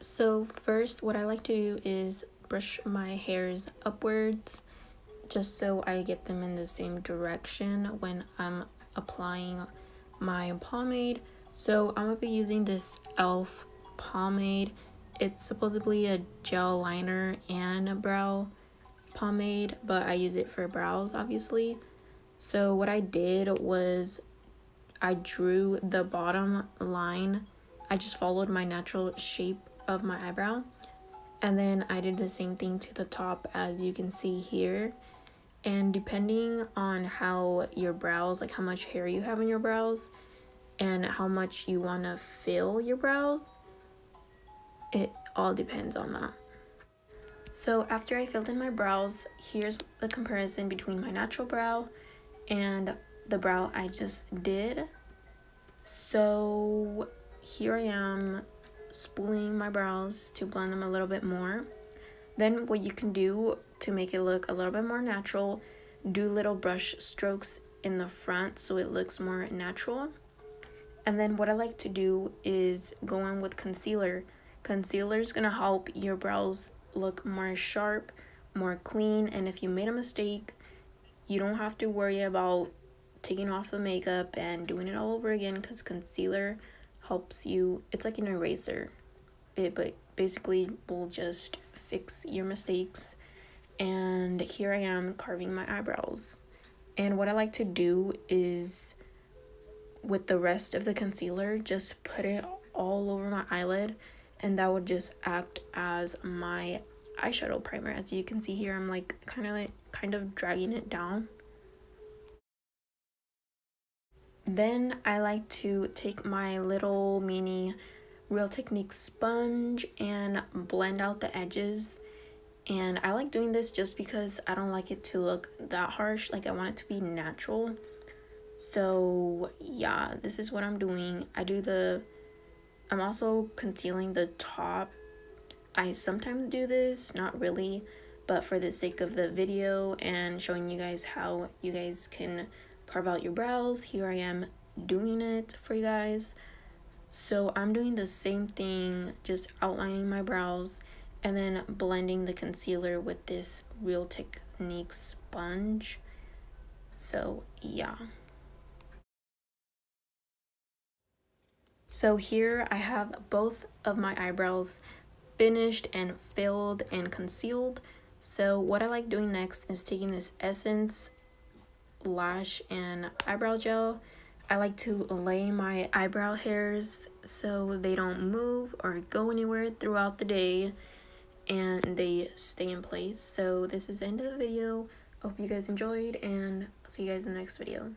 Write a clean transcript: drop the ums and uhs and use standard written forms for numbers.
So first, what I like to do is brush my hairs upwards just so I get them in the same direction when I'm applying my pomade. So I'm gonna be using this e.l.f. pomade. It's supposedly a gel liner and a brow pomade, but I use it for brows obviously. So what I did was I drew the bottom line. I just followed my natural shape of my eyebrow, and then I did the same thing to the top as you can see here. And depending on how your brows, like how much hair you have in your brows and how much you want to fill your brows, it all depends on that. So after I filled in my brows, here's the comparison between my natural brow and the brow I just did. So here I am spooling my brows to blend them a little bit more. Then what you can do to make it look a little bit more natural, do little brush strokes in the front so it looks more natural. And then what I like to do is go in with concealer. Concealer is gonna help your brows look more sharp, more clean, and if you made a mistake, you don't have to worry about taking off the makeup and doing it all over again, because concealer helps you. It's like an eraser. But basically will just fix your mistakes. And here I am carving my eyebrows. And what I like to do is, with the rest of the concealer, just put it all over my eyelid, and that would just act as my eyeshadow primer. As you can see here, I'm like kind of dragging it down. Then I like to take my little mini Real Technique sponge and blend out the edges. And I like doing this just because I don't like it to look that harsh. Like, I want it to be natural. So yeah, this is what I'm doing. I'm also concealing the top. I sometimes do this, not really, but for the sake of the video and showing you guys how you guys can carve out your brows, here I am doing it for you guys. So I'm doing the same thing, just outlining my brows and then blending the concealer with this Real Technique sponge. So yeah. So here I have both of my eyebrows finished and filled and concealed. So what I like doing next is taking this Essence lash and eyebrow gel. I like to lay my eyebrow hairs so they don't move or go anywhere throughout the day and they stay in place. So this is the end of the video. I hope you guys enjoyed, and I'll see you guys in the next video.